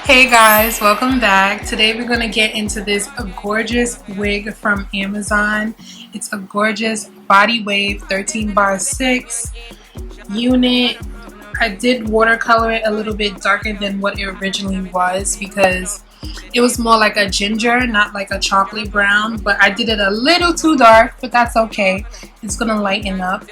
Hey guys, welcome back. Today we're going to get into this gorgeous wig from Amazon. It's a gorgeous body wave 13 bar 6 unit. I did watercolor it a little bit darker than what it originally was because it was more like a ginger, not like a chocolate brown, but I did it a little too dark, but that's okay. It's going to lighten up.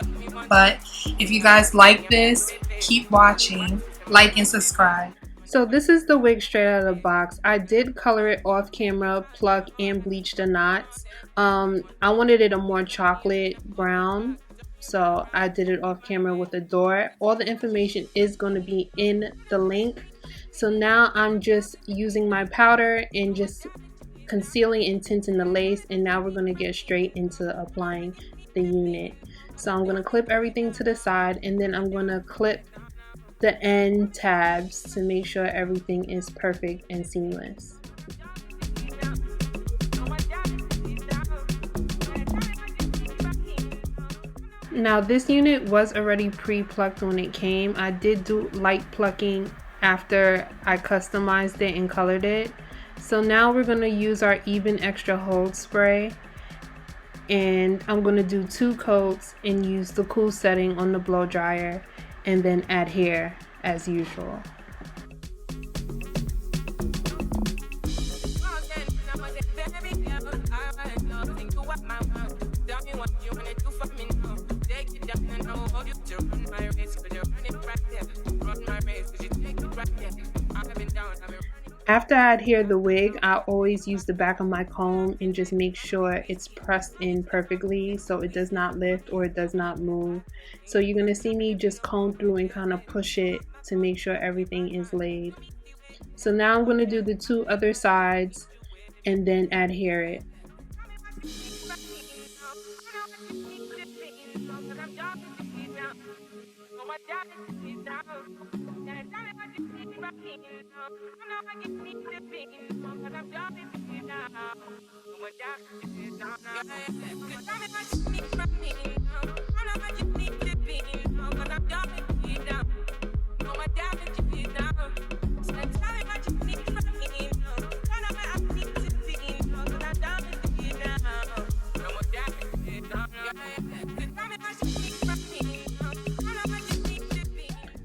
But if you guys like this, keep watching, like and subscribe. So this is the wig straight out of the box. I did color it off camera, pluck and bleach the knots. I wanted it a more chocolate brown, so I did it off camera with a door. All the information is going to be in the link. So now I'm just using my powder and just concealing and tinting the lace, and now we're going to get straight into applying the unit. So I'm going to clip everything to the side, and then I'm going to clip the end tabs to make sure everything is perfect and seamless. Now this unit was already pre-plucked when it came. I did do light plucking after I customized it and colored it. So now we're going to use our Even Extra Hold spray, and I'm going to do 2 coats and use the cool setting on the blow dryer, and then adhere as usual. After I adhere the wig, I always use the back of my comb and just make sure it's pressed in perfectly so it does not lift or it does not move. So you're going to see me just comb through and kind of push it to make sure everything is laid. So now I'm going to do the 2 other sides and then adhere it.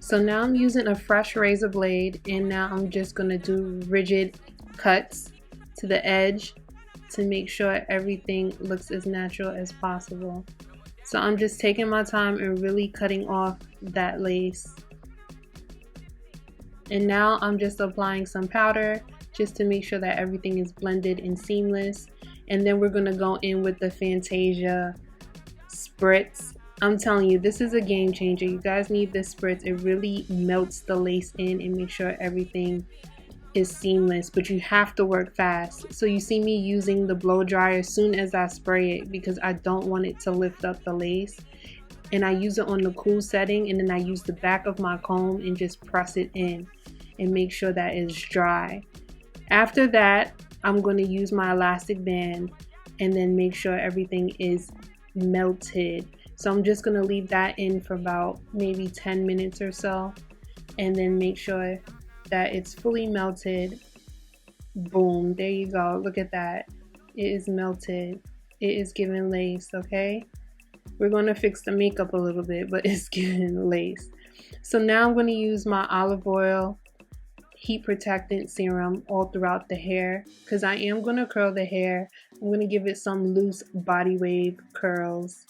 So now I'm using a fresh razor blade, and now I'm just going to do rigid cuts to the edge to make sure everything looks as natural as possible. So I'm just taking my time and really cutting off that lace. And now I'm just applying some powder just to make sure that everything is blended and seamless. And then we're going to go in with the Fantasia spritz. I'm telling you, this is a game changer. You guys need this spritz. It really melts the lace in and makes sure everything is seamless, but you have to work fast. So you see me using the blow dryer as soon as I spray it because I don't want it to lift up the lace. And I use it on the cool setting, and then I use the back of my comb and just press it in and make sure that it's dry. After that, I'm going to use my elastic band and then make sure everything is melted. So I'm just going to leave that in for about maybe 10 minutes or so, and then make sure that it's fully melted. Boom, there you go. Look at that. It is melted. It is giving lace, okay? We're going to fix the makeup a little bit, but it's giving lace. So now I'm going to use my olive oil heat protectant serum all throughout the hair because I am going to curl the hair. I'm going to give it some loose body wave curls.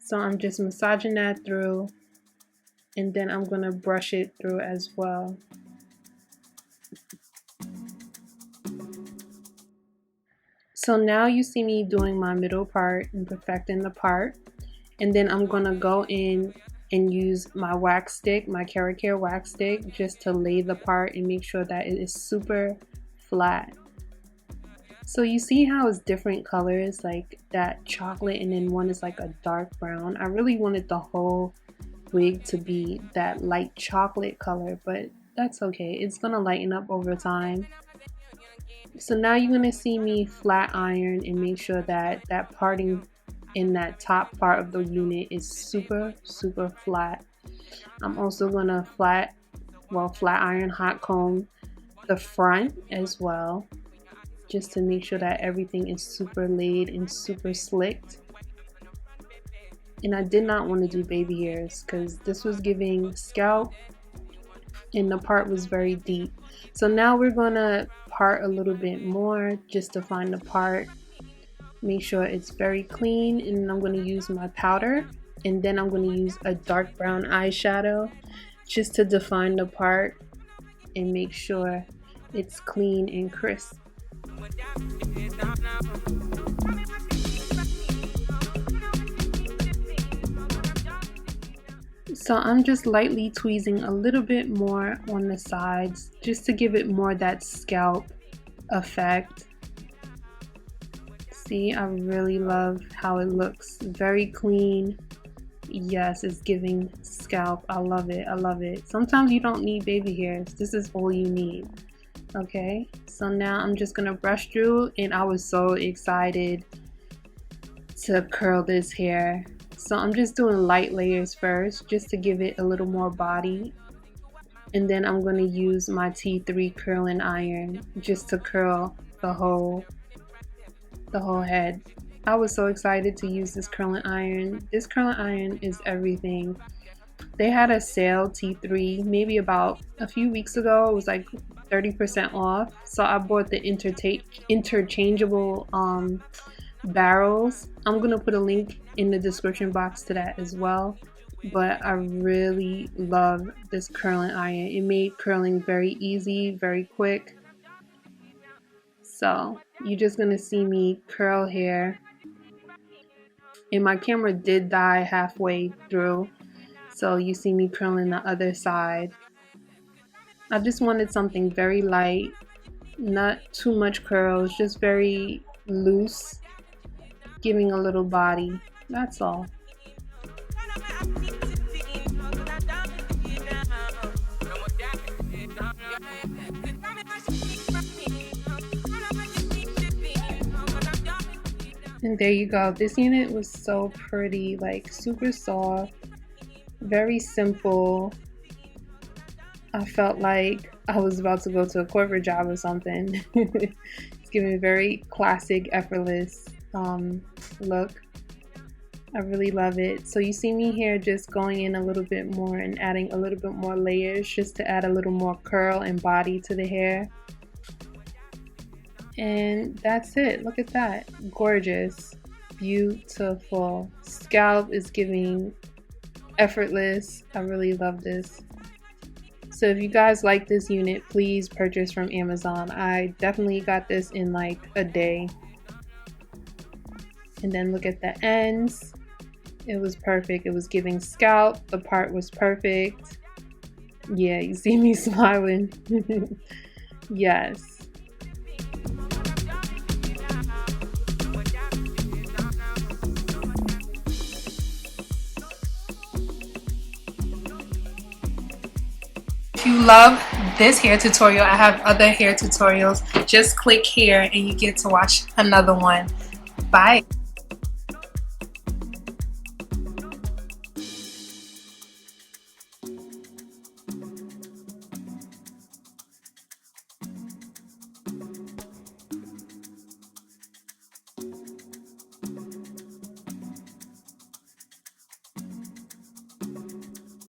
So I'm just massaging that through, and then I'm going to brush it through as well. So now you see me doing my middle part and perfecting the part, and then I'm going to go in and use my wax stick, my Cara Care wax stick, just to lay the part and make sure that it is super flat. So you see how it's different colors, like that chocolate, and then one is like a dark brown. I really wanted the whole wig to be that light chocolate color, but that's okay. It's gonna lighten up over time. So now you're gonna see me flat iron and make sure that that parting in that top part of the unit is super flat. I'm also gonna flat well, flat iron hot comb the front as well, just to make sure that everything is super laid and super slicked. And I did not want to do baby hairs because this was giving scalp and the part was very deep. So now we're gonna part a little bit more just to find the part, make sure it's very clean, and I'm going to use my powder, and then I'm going to use a dark brown eyeshadow just to define the part and make sure it's clean and crisp. So I'm just lightly tweezing a little bit more on the sides just to give it more that scalp effect. See, I really love how it looks. Very clean. Yes, it's giving scalp. I love it. I love it. Sometimes you don't need baby hairs. This is all you need. Okay, so now I'm just gonna brush through, and I was so excited to curl this hair. So I'm just doing light layers first just to give it a little more body, and then I'm going to use my T3 curling iron just to curl the whole head. I was so excited to use this curling iron. This curling iron is everything. They had a sale, T3, maybe about a few weeks ago. It was like 30% off, so I bought the interchangeable barrels. I'm gonna put a link in the description box to that as well. But I really love this curling iron. It made curling very easy, very quick. So you're just gonna see me curl hair, and my camera did die halfway through, so you see me curling the other side. I just wanted something very light, not too much curls, just very loose, giving a little body. That's all. And there you go. This unit was so pretty, like super soft, very simple. I felt like I was about to go to a corporate job or something. It's giving a very classic, effortless look. I really love it. So you see me here just going in a little bit more and adding a little bit more layers just to add a little more curl and body to the hair. And that's it. Look at that. Gorgeous. Beautiful. Scalp is giving effortless. I really love this. So if you guys like this unit, please purchase from Amazon. I definitely got this in like a day. And then look at the ends. It was perfect. It was giving scalp. The part was perfect. Yeah, you see me smiling. Yes. If you love this hair tutorial, I have other hair tutorials. Just click here and you get to watch another one. Bye.